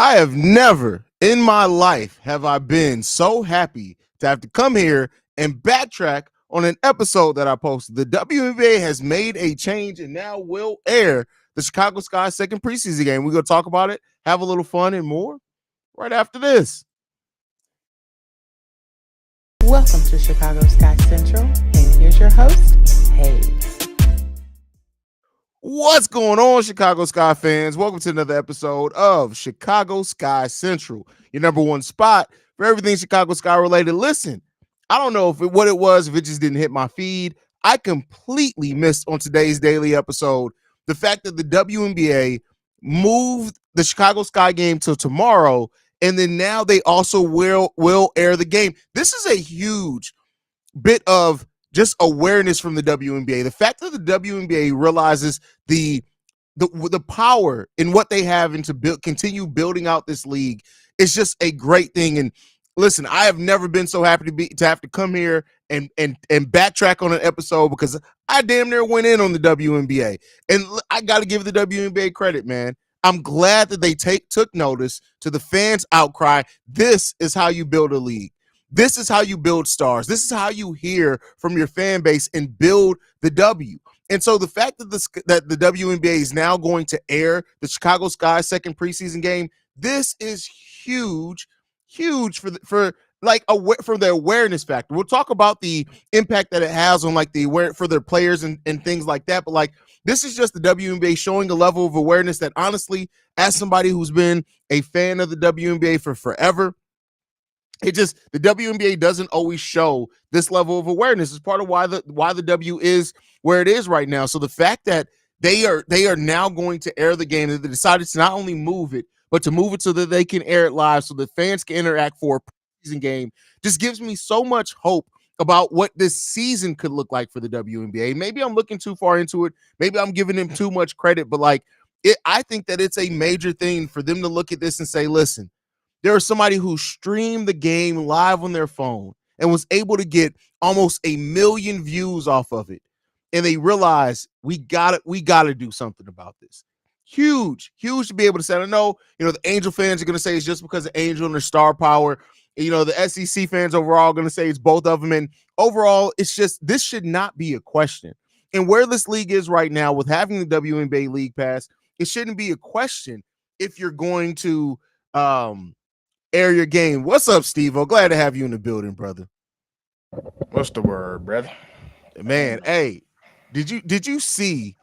I have never in my life have I been so happy to have to come here and backtrack on an episode that I posted. The WNBA has made a change and now will air the Chicago Sky second preseason game. We're going to talk about it, have a little fun and more right after this. Welcome to Chicago Sky Central, and here's your host, Haize. What's going on, Chicago Sky fans? Welcome to another episode of Chicago Sky Central, your number one spot for everything Chicago Sky related. Listen, I don't know if what it was, if it just didn't hit my feed. I completely missed on today's daily episode the fact that the WNBA moved the Chicago Sky game till tomorrow, and then now they also will air the game. This is a huge bit of just awareness from the WNBA. The fact that the WNBA realizes the power in what they have and to continue building out this league is just a great thing. And listen, I have never been so happy to have to come here and backtrack on an episode because I damn near went in on the WNBA. And I got to give the WNBA credit, man. I'm glad that they took notice to the fans' outcry. This is how you build a league. This is how you build stars. This is how you hear from your fan base and build the W. And so the fact that the WNBA is now going to air the Chicago Sky second preseason game, this is huge for the awareness factor. We'll talk about the impact that it has on like for their players and things like that. But like, this is just the WNBA showing a level of awareness that honestly, as somebody who's been a fan of the WNBA for forever, the WNBA doesn't always show this level of awareness. It's part of why the W is where it is right now. So the fact that they are now going to air the game, that they decided to not only move it, but to move it so that they can air it live so that fans can interact for a preseason game, just gives me so much hope about what this season could look like for the WNBA. Maybe I'm looking too far into it. Maybe I'm giving them too much credit, but I think that it's a major thing for them to look at this and say, listen, there was somebody who streamed the game live on their phone and was able to get almost 1 million views off of it. And they realized we got to do something about this. Huge to be able to say. I know, the Angel fans are going to say it's just because of Angel and their star power. The SEC fans overall are going to say it's both of them. And overall, it's just, this should not be a question. And where this league is right now with having the WNBA League Pass, it shouldn't be a question if you're going to air your game. What's up, Steve-O? Glad to have you in the building, brother. What's the word, brother? Man, hey, did you see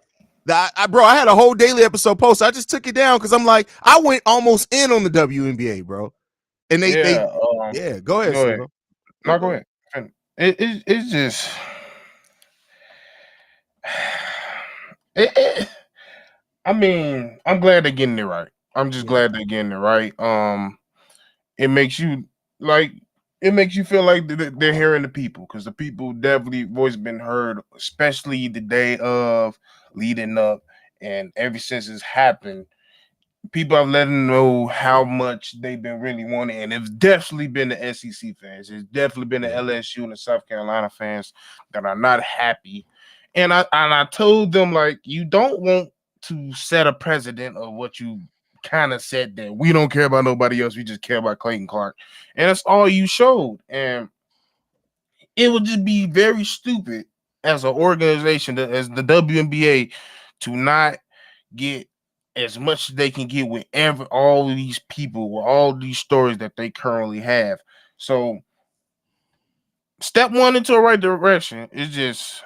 that? I had a whole daily episode post. I just took it down because I'm like, I went almost in on the WNBA, bro. And they go ahead, Steve-O. No, go ahead. It's just I mean, I'm glad they're getting it right. I'm just glad they're getting it right. It makes you feel like they're hearing the people, because the people definitely voice been heard, especially the day of leading up, and ever since it's happened, people have let them know how much they've been really wanting, and it's definitely been the SEC fans. It's definitely been the LSU and the South Carolina fans that are not happy, and I told them, like, you don't want to set a precedent of what you kind of said, that we don't care about nobody else, we just care about Clayton Clark, and that's all you showed. And it would just be very stupid as an organization, as the WNBA, to not get as much as they can get with all of these people, with all these stories that they currently have. So step one into the right direction is just,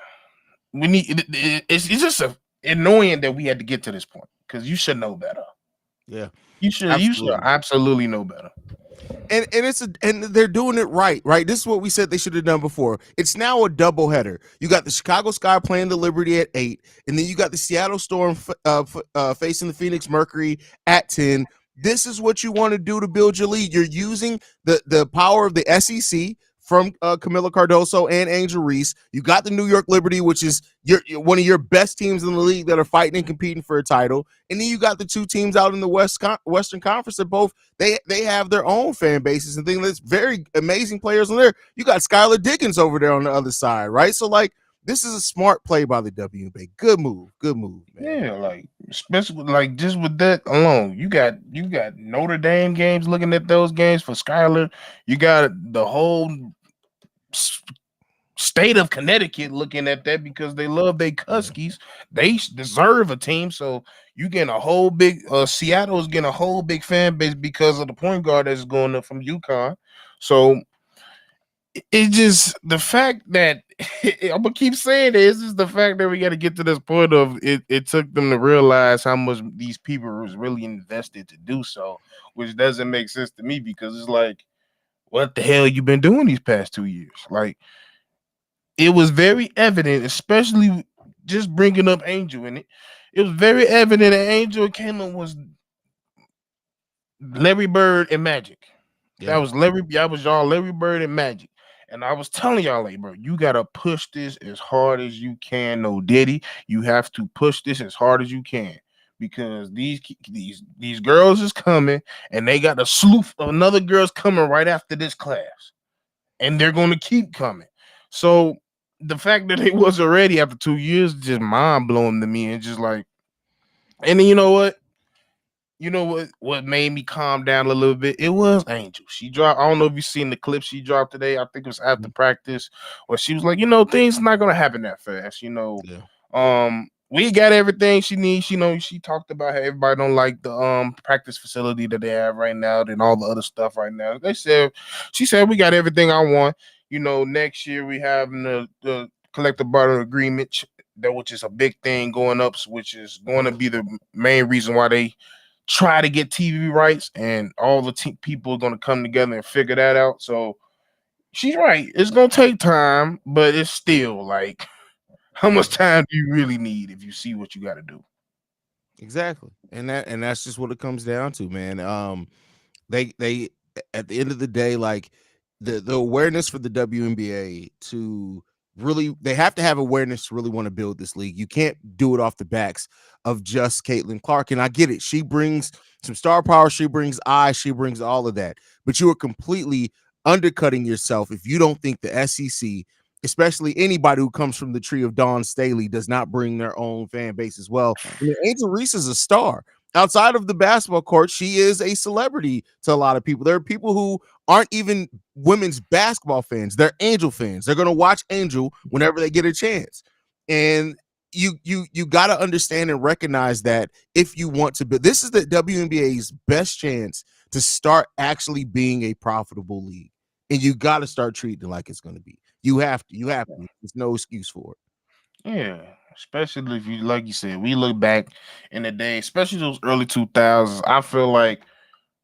it's just annoying that we had to get to this point, because you should know better. Yeah, you should absolutely know better. And they're doing it right. This is what we said they should have done before. It's now a doubleheader. You got the Chicago Sky playing the Liberty at 8, and then you got the Seattle Storm facing the Phoenix Mercury at 10. This is what you want to do to build your league. You're using the power of the SEC from Camila Cardoso and Angel Reese. You got the New York Liberty, which is one of your best teams in the league that are fighting and competing for a title. And then you got the two teams out in the Western Conference that both they have their own fan bases and things. That's very amazing players on there. You got Skylar Diggins over there on the other side, right? So like, This is a smart play by the WNBA. Good move, man. Yeah, like especially like just with that alone, you got Notre Dame games looking at those games for Skylar. You got the whole s- state of Connecticut looking at that because they love their Yeah, Huskies. They deserve a team. So you getting a whole big Seattle's getting a whole big fan base because of the point guard that's going up from UConn. So it just the fact that I'm gonna keep saying this is the fact that we got to get to this point of it. It took them to realize how much these people was really invested to do so, which doesn't make sense to me because it's like, what the hell you been doing these past 2 years? Like it was very evident, especially just bringing up Angel in it. It was very evident that Angel and Caitlin was Larry Bird and Magic. That yeah, was Larry. That was y'all Larry Bird and Magic. And I was telling y'all, like, bro, you gotta push this as hard as you can. No Diddy, you have to push this as hard as you can because these girls is coming, and they got a slew of another girls coming right after this class, and they're gonna keep coming. So the fact that it was already after 2 years just mind blowing to me, and just like, and then you know what? You know what made me calm down a little bit? It was Angel. She dropped. I don't know if you seen the clip she dropped today. I think it was after mhm, practice, where she was like, things not gonna happen that fast. yeah, We got everything she needs. She talked about how everybody don't like the practice facility that they have right now, and all the other stuff right now. She said we got everything I want. Next year we have the collective bargaining agreement, that which is a big thing going up, which is going to be the main reason why they try to get TV rights, and all the people are going to come together and figure that out. So she's right. It's going to take time, but it's still like, how much yeah. time do you really need if you see what you got to do? Exactly, and that's just what it comes down to, man. They at the end of the day, like the awareness for the WNBA to really, they have to have awareness to really want to build this league. You can't do it off the backs of just Caitlin Clark. And I get it. She brings some star power, she brings eyes, she brings all of that. But you are completely undercutting yourself if you don't think the SEC, especially anybody who comes from the tree of Dawn Staley, does not bring their own fan base as well. I mean, Angel Reese is a star outside of the basketball court. She is a celebrity to a lot of people. There are people who aren't even women's basketball fans. They're Angel fans. They're going to watch Angel whenever they get a chance. And you got to understand and recognize that if you want to build, this is the WNBA's best chance to start actually being a profitable league. And you got to start treating it like it's going to be. You have to. There's no excuse for it. Yeah, especially if you, like you said, we look back in the day, especially those early 2000s. I feel like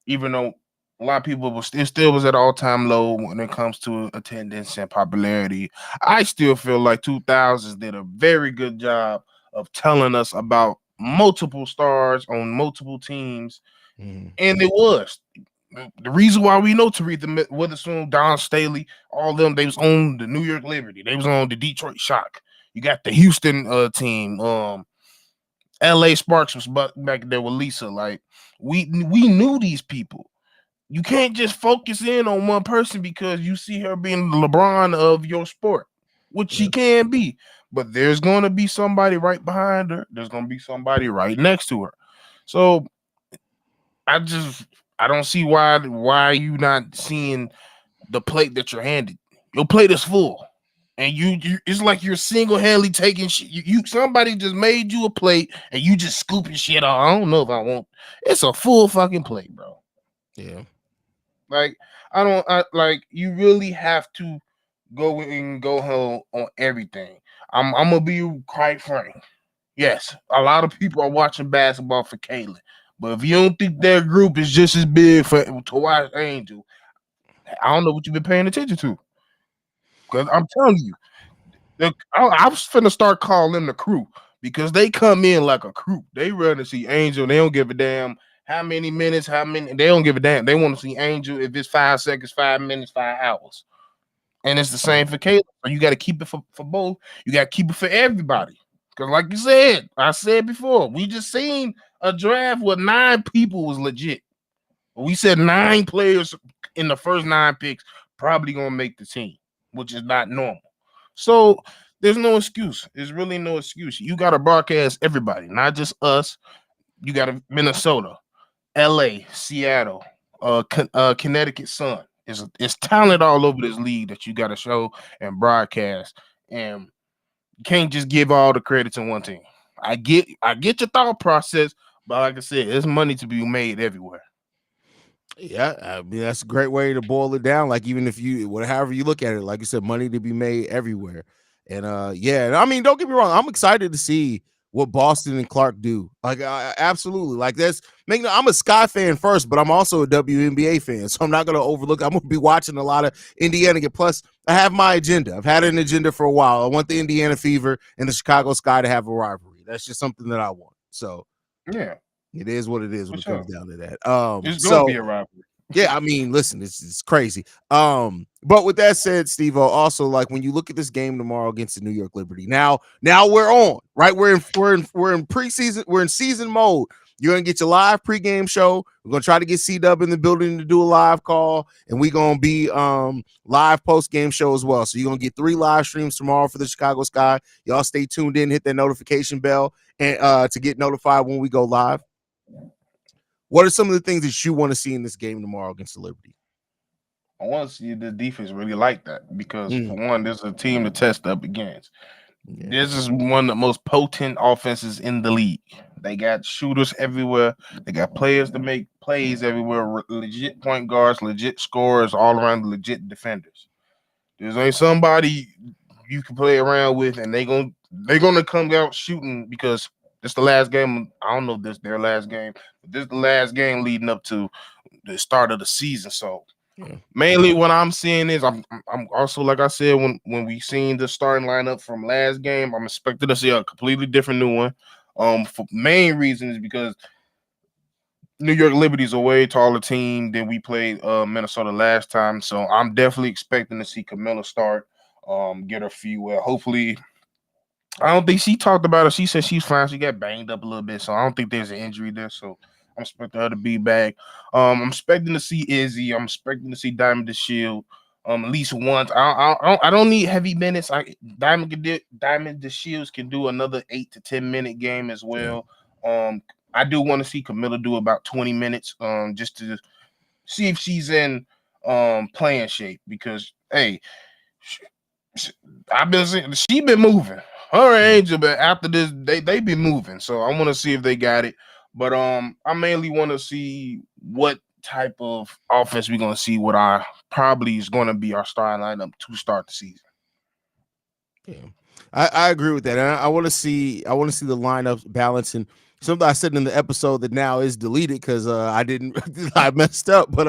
even though a lot of people was it still was at all time low when it comes to attendance and popularity, I still feel like 2000s did a very good job of telling us about multiple stars on multiple teams, Mhm. and it was the reason why we know Taretha Witherspoon, Don Staley, all them. They was on the New York Liberty. They was on the Detroit Shock. You got the Houston team. L.A. Sparks was back there with Lisa. Like we knew these people. You can't just focus in on one person because you see her being the LeBron of your sport, which she Yeah. can be. But there's going to be somebody right behind her. There's going to be somebody right next to her. So I just I don't see why you not seeing the plate that you're handed. Your plate is full, and you it's like you're single handedly taking shit. Somebody just made you a plate, and you just scooping shit off. I don't know if I want. It's a full fucking plate, bro. Yeah. Like like you really have to go and go home on everything. I'm gonna be quite frank. Yes, a lot of people are watching basketball for Caitlin, but if you don't think their group is just as big to watch Angel, I don't know what you've been paying attention to. Because I'm telling you, I was finna start calling them the crew because they come in like a crew. They run to see Angel. They don't give a damn how many minutes, how many. They don't give a damn. They want to see Angel if it's 5 seconds, 5 minutes, 5 hours. And it's the same for Caleb. So you got to keep it for both. You got to keep it for everybody. Because like you said, I said before, we just seen a draft where 9 people was legit. We said 9 players in the first 9 picks probably gonna make the team, which is not normal. So There's no excuse. There's really no excuse. You got to broadcast everybody, not just us. You got to Minnesota, L.A., Seattle, Connecticut Sun. It's talent all over this league that you got to show and broadcast, and you can't just give all the credit to one team. I get your thought process, but like I said, there's money to be made everywhere. Yeah, I mean that's a great way to boil it down. Like even if you, however you look at it, like you said, money to be made everywhere. And yeah, and I mean, don't get me wrong, I'm excited to see what Boston and Clark do. Like, absolutely. Like that's I'm a Sky fan first, but I'm also a WNBA fan, so I'm not gonna overlook. I'm gonna be watching a lot of Indiana get. Plus, I have my agenda. I've had an agenda for a while. I want the Indiana Fever and the Chicago Sky to have a rivalry. That's just something that I want. So Yeah, it is what it is when for it sure. comes down to that. It's gonna So be a rivalry. yeah, I mean, listen, it's crazy. But with that said, Steve-O, also like when you look at this game tomorrow against the New York Liberty, now we're on, right? We're in preseason, we're in season mode. You're gonna get your live pregame show. We're gonna try to get C-Dub in the building to do a live call, and we're gonna be live post-game show as well. So you're gonna get 3 live streams tomorrow for the Chicago Sky. Y'all stay tuned in, hit that notification bell, and to get notified when we go live. What are some of the things that you want to see in this game tomorrow against the Liberty? I want to see the defense really like that because for one, there's a team to test up against. Yeah. This is one of the most potent offenses in the league. They got shooters everywhere. They got players to make plays everywhere. Legit point guards, legit scorers, all around legit defenders. There's ain't somebody you can play around with, and they're gonna come out shooting because this the last game. I don't know if this their last game, but this is the last game leading up to the start of the season. So mainly what I'm seeing is I'm also, like I said, when we seen the starting lineup from last game, I'm expecting to see a completely different new one. For main reason is because New York Liberty's a way taller team than we played Minnesota last time. So I'm definitely expecting to see Camilla start, get her feet well. Hopefully, I don't think she talked about it. She said she's fine. She got banged up a little bit, so I don't think there's an injury there. So I'm expecting her to be back. I'm expecting to see Izzy. I'm expecting to see Diamond the Shield at least once. I don't need heavy minutes. Diamond the Shields can do another 8 to 10 minute game as well. I do want to see Camilla do about 20 minutes just to see if she's in playing shape because hey, I've been seeing she been moving. Her Angel, but after this, they been moving. So I want to see if they got it. But I mainly want to see what type of offense we're gonna see. What I probably is gonna be our starting lineup to start the season. Yeah, I agree with that, and I want to see the lineups balancing. Something I said in the episode that now is deleted because I messed up. But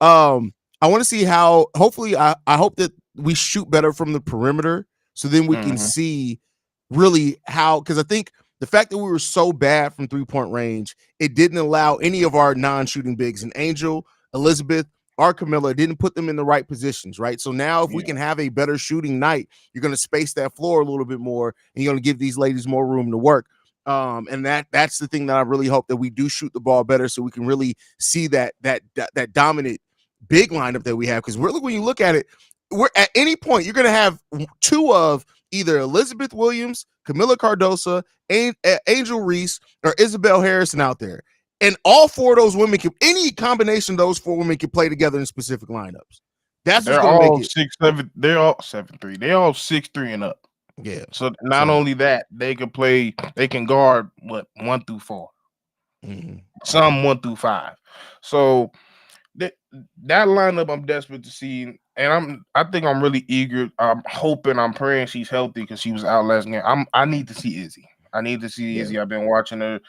I want to see how. Hopefully, I hope that we shoot better from the perimeter, so then we can see really how. Because I think the fact that we were so bad from 3-point range, it didn't allow any of our non-shooting bigs, and Angel, Elizabeth, or Camilla, didn't put them in the right positions, right? So now if we can have a better shooting night, you're going to space that floor a little bit more, and you're going to give these ladies more room to work. And that's the thing that I really hope, that we do shoot the ball better, so we can really see that dominant big lineup that we have. Because really, when you look at it, we're at any point you're going to have 2 of either Elizabeth Williams, Camilla Cardosa, Angel Reese, or Isabel Harrison out there. And all 4 of those women can, any combination of those 4 women can play together in specific lineups. That's what's going to make it. 6'7". They're all 7'3". They're all 6'3" and up. Yeah. So not only that, they can play. They can guard 1 through 4. Some 1 through 5. So that lineup I'm desperate to see, and I think I'm really eager. I'm hoping, I'm praying she's healthy because she was out last game. I need to see Izzy. I need to see Izzy. I've been watching her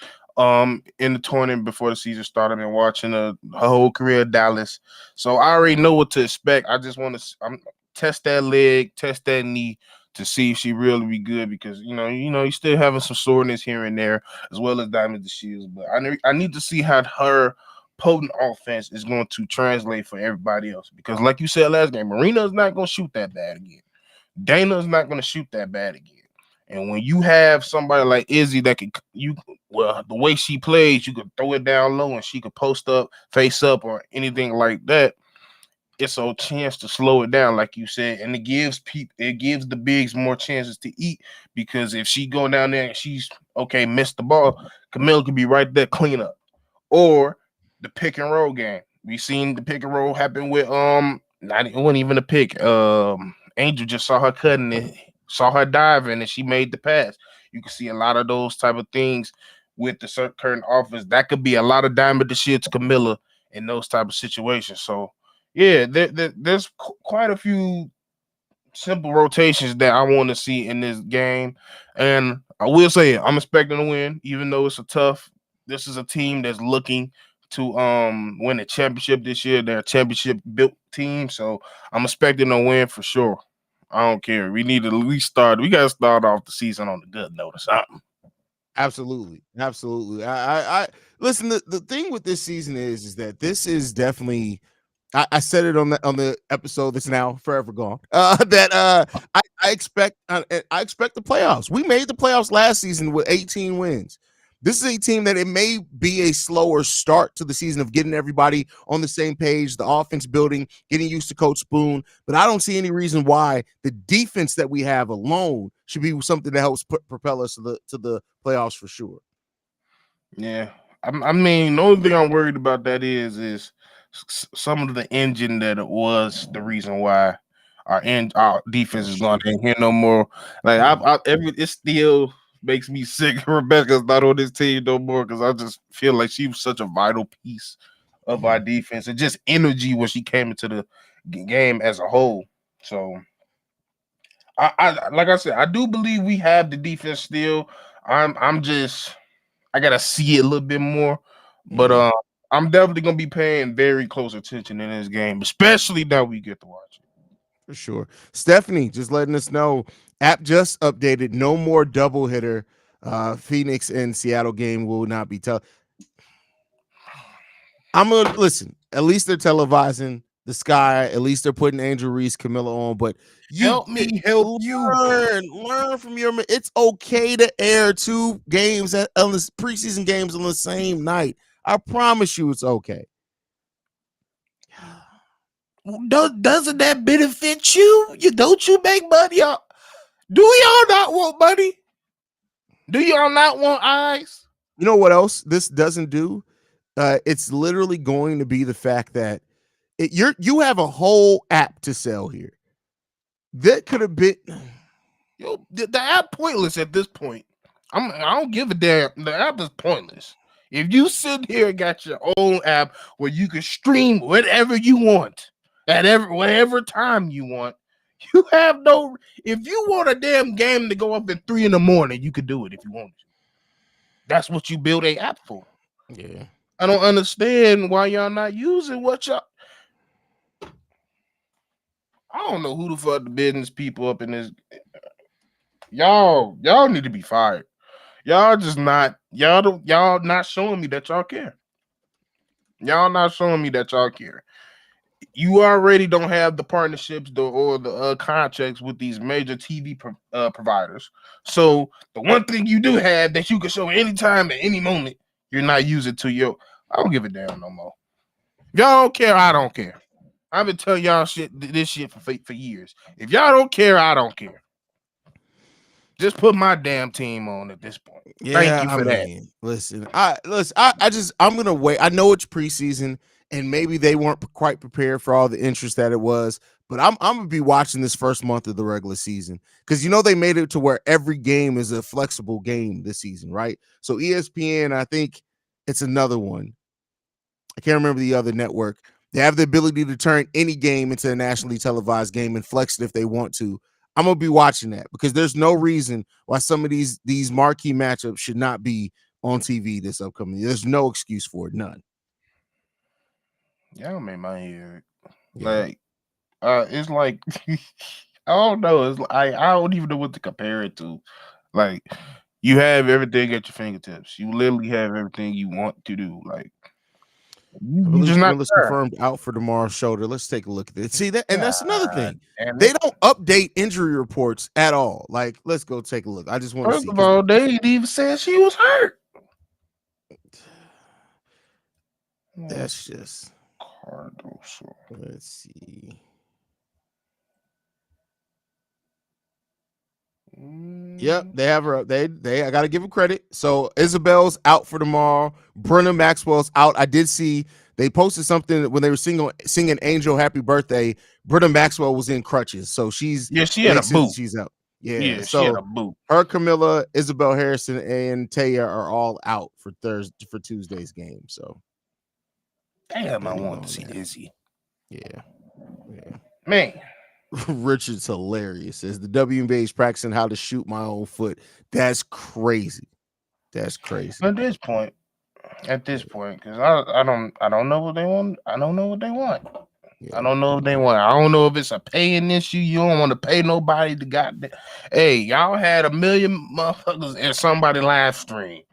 in the tournament before the season started. I've been watching her whole career at Dallas, so I already know what to expect. I just want to test that leg, test that knee to see if she really be good, because you're still having some soreness here and there, as well as Diamond the Shields. But I need to see how her potent offense is going to translate for everybody else, because like you said last game, Marina's not going to shoot that bad again. Dana's not going to shoot that bad again. And when you have somebody like Izzy that the way she plays, you could throw it down low and she could post up, face up, or anything like that. it's a chance to slow it down, like you said, and it gives the bigs more chances to eat because if she go down there and she's okay, missed the ball, Camille could be right there clean up. Or the pick and roll game. We seen the pick and roll happen with not it wasn't even a pick. Angel just saw her cutting it, saw her diving, and she made the pass. You can see a lot of those type of things with the current offense. That could be a lot of diamond to shit to Camilla in those type of situations. So yeah, there's quite a few simple rotations that I want to see in this game. And I will say I'm expecting to win, even though it's a tough. This is a team that's looking to win a championship this year. They're a championship built team, so I'm expecting a win for sure. I don't care. We need to at least start. We got to start off the season on a good note or something. Absolutely, absolutely. I listen. The thing with this season is that this is definitely. I said it on the episode that's now forever gone. That I expect the playoffs. We made the playoffs last season with 18 wins. This is a team that it may be a slower start to the season of getting everybody on the same page, the offense building, getting used to Coach Spoon. But I don't see any reason why the defense that we have alone should be something that helps propel us to the playoffs for sure. Yeah, I mean, the only thing I'm worried about that is some of the engine that it was the reason why our defense is going in here no more. Like it still makes me sick. Rebecca's not on this team no more because I just feel like she was such a vital piece of our defense and just energy when she came into the game as a whole. So I like I said, I do believe we have the defense still. I'm just I gotta see it a little bit more, but I'm definitely gonna be paying very close attention in this game, especially now we get to watch it. For sure. Stephanie just letting us know app just updated. No more double hitter. Phoenix and Seattle game will not be I'm gonna listen. At least they're televising the Sky. At least they're putting Angel Reese, Camilla on. But help me help you. Learn from your. It's okay to air two games on the preseason games on the same night. I promise you, it's okay. Doesn't that benefit you? Don't you make money? Do y'all not want money? Do y'all not want eyes? You know what else this doesn't do? It's literally going to be the fact that you have a whole app to sell here. That could have been the app pointless at this point. I don't give a damn. The app is pointless. If you sit here and got your own app where you can stream whatever you want at whatever time you want, you have no. If you want a damn game to go up at 3 a.m, you could do it if you want to. That's what you build a app for. Yeah. I don't understand why y'all not using what y'all. I don't know who the fuck the business people up in this. Y'all need to be fired. Y'all not showing me that y'all care. Y'all not showing me that y'all care. You already don't have the partnerships or the contracts with these major TV providers. So the one thing you do have that you can show anytime at any moment, you're not using to your. I don't give a damn no more. If y'all don't care, I don't care. I've been telling y'all this shit for years. If y'all don't care, I don't care. Just put my damn team on at this point. Yeah, thank you for that. Listen, I'm gonna wait. I know it's preseason, and maybe they weren't quite prepared for all the interest that it was. But I'm gonna be watching this first month of the regular season because they made it to where every game is a flexible game this season, right? So ESPN, I think it's another one. I can't remember the other network. They have the ability to turn any game into a nationally televised game and flex it if they want to. I'm gonna be watching that because there's no reason why some of these marquee matchups should not be on TV this upcoming. There's no excuse for it, none. Y'all made my head like it's like I don't know. It's like I don't even know what to compare it to. Like you have everything at your fingertips. You literally have everything you want to do. Like you just not confirmed out for tomorrow's shoulder. Let's take a look at it. See that, and that's another thing. They don't update injury reports at all. Like, let's go take a look. I just want to see. First of all, they didn't even say she was hurt. That's just Cardoso. Let's see. Yep, they have her. They. I gotta give them credit. So Isabel's out for tomorrow. Brenna Maxwell's out. I did see they posted something when they were singing "Angel Happy Birthday." Brenna Maxwell was in crutches, so she had a boot. She's out. Yeah, so she had a boot. Her, Camilla, Isabel Harrison, and Taya are all out for Tuesday's game. So damn, I want to see Izzy. Yeah, man. Richard's hilarious. Says the WNBA is practicing how to shoot my own foot. That's crazy. At this point, because I don't know what they want. I don't know what they want. Yeah. I don't know if they want. I don't know if it's a paying issue. You don't want to pay nobody to goddamn. Hey, y'all had 1 million motherfuckers in somebody live stream.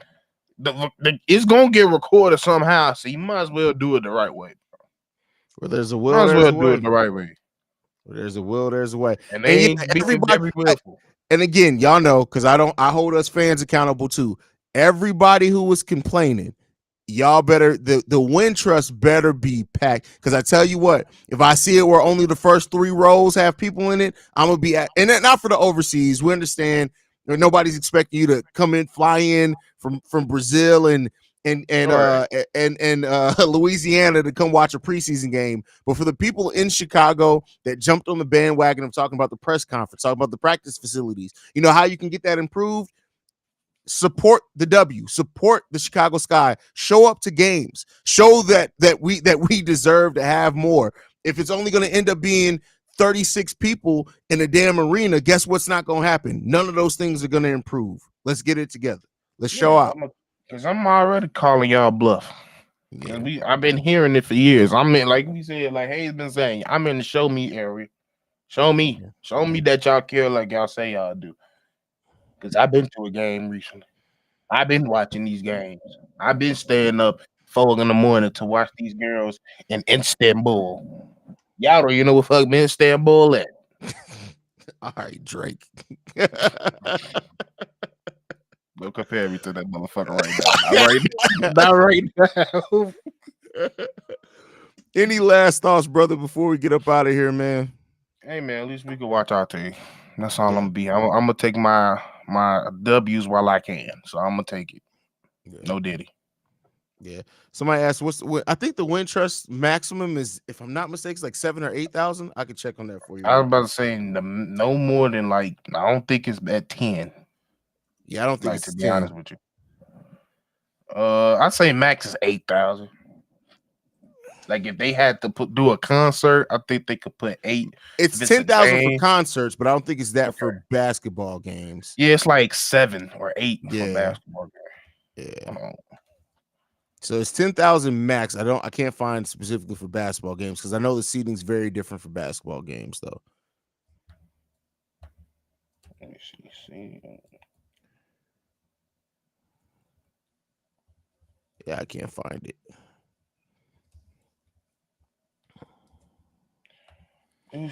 It's gonna get recorded somehow, so you might as well do it the right way. Where there's a will, there's a way. Do it the right way. Where there's a will, there's a way. And everybody. And again, y'all know, because I hold us fans accountable too. Everybody who was complaining, y'all better the Wintrust better be packed. Because I tell you what, if I see it where only the first 3 rows have people in it, I'm gonna be at, and not for the overseas. We understand nobody's expecting you to fly in from Brazil and Louisiana to come watch a preseason game. But for the people in Chicago that jumped on the bandwagon of talking about the press conference, talking about the practice facilities, you know how you can get that improved? Support the W, support the Chicago Sky, show up to games, show that we deserve to have more. If it's only going to end up being 36 people in a damn arena, guess what's not going to happen? None of those things are going to improve. Let's get it together. Let's show out. Because I'm already calling y'all bluff. Yeah. I've been hearing it for years. I'm in, like we said, like Haize been saying, I'm in the show me area. Show me that y'all care like y'all say y'all do. Because I've been to a game recently. I've been watching these games. I've been staying up 4 in the morning to watch these girls in Istanbul. Y'all don't even know what fuck me Istanbul at. All right, Drake. Don't compare me to that motherfucker right now. Any last thoughts, brother, before we get up out of here, man? Hey, man, at least we can watch out to you. That's all I'm gonna be. I'm gonna take my W's while I can. So I'm gonna take it. Yeah. No Diddy. Yeah. Somebody asked, I think the Wintrust maximum is, if I'm not mistaken, like 7,000 or 8,000. I could check on that for you. I was about to say no more than I don't think it's at 10. Yeah, I don't think it's to be 10. Honest with you. I'd say max is 8,000. Like if they had to do a concert, I think they could put 8. It's 10,000 for concerts, but I don't think it's that for basketball games. Yeah, it's like 7 or 8 for basketball games. Yeah. So it's 10,000 max. I can't find specifically for basketball games because I know the seating's very different for basketball games, though. Let me see. Yeah, I can't find it. I'm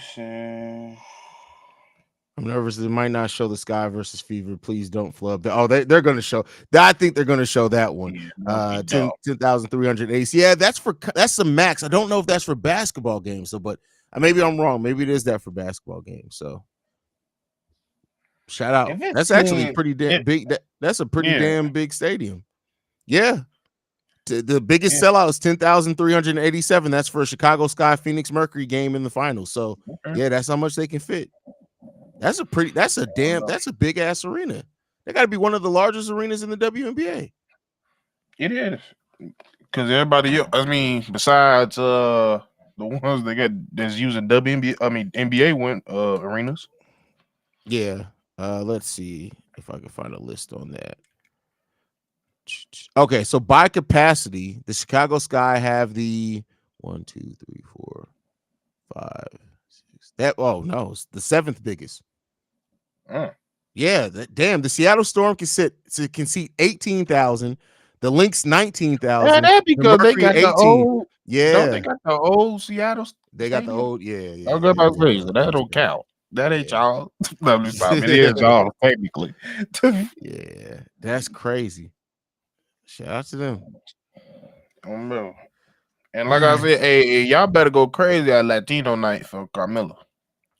nervous. It might not show the Sky versus Fever. Please don't flub. Oh, they're going to show. I think they're going to show that one. 10,300 ace. Yeah, that's the max. I don't know if that's for basketball games. So, but maybe I'm wrong. Maybe it is that for basketball games. So, shout out. That's actually pretty damn big. That's a pretty damn big stadium. Yeah. The biggest sellout is 10,387. That's for a Chicago Sky Phoenix Mercury game in the finals. So yeah, that's how much they can fit. That's a big ass arena. They got to be one of the largest arenas in the WNBA. It is, because everybody else, I mean, besides the ones that's using NBA arenas. Yeah. Let's see if I can find a list on that. Okay, so by capacity, the Chicago Sky have the 1, 2, 3, 4, 5, 6. It's the 7th biggest. Yeah, the Seattle Storm can seat 18,000. The Lynx 19,000. Yeah, that's because they got 18. The old. Yeah, don't they got the old Seattle. They got the old. Yeah. I was about to say that don't count. That ain't y'all. No, it is y'all technically. Yeah, that's crazy. Shout out to them. I don't know. And like I said, hey, y'all better go crazy at Latino night for Carmelo.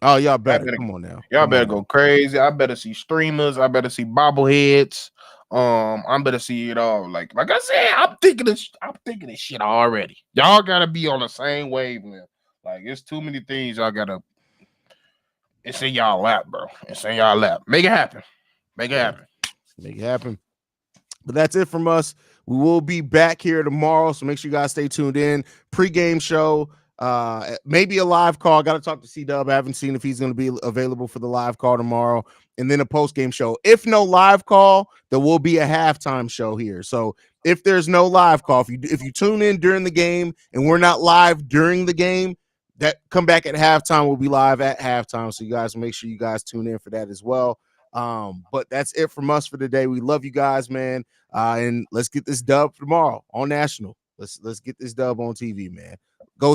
Oh, y'all better. Come on now. Y'all better go crazy. I better see streamers. I better see bobbleheads. I'm better see it all. Like I said, I'm thinking this shit already. Y'all gotta be on the same wavelength. Like it's too many things y'all gotta. It's in y'all lap, bro. It's in y'all lap. Make it happen. Make it happen. Make it happen. But that's it from us. We will be back here tomorrow, so make sure you guys stay tuned in. Pre-game show, maybe a live call. Got to talk to C-Dub. I haven't seen if he's going to be available for the live call tomorrow, and then a post-game show. If no live call, there will be a halftime show here. So if there's no live call, if you tune in during the game and we're not live during the game, that come back at halftime. We'll be live at halftime, so you guys make sure you guys tune in for that as well. But that's it from us for today. We love you guys, man. And let's get this dub tomorrow on national. Let's get this dub on TV, man. Go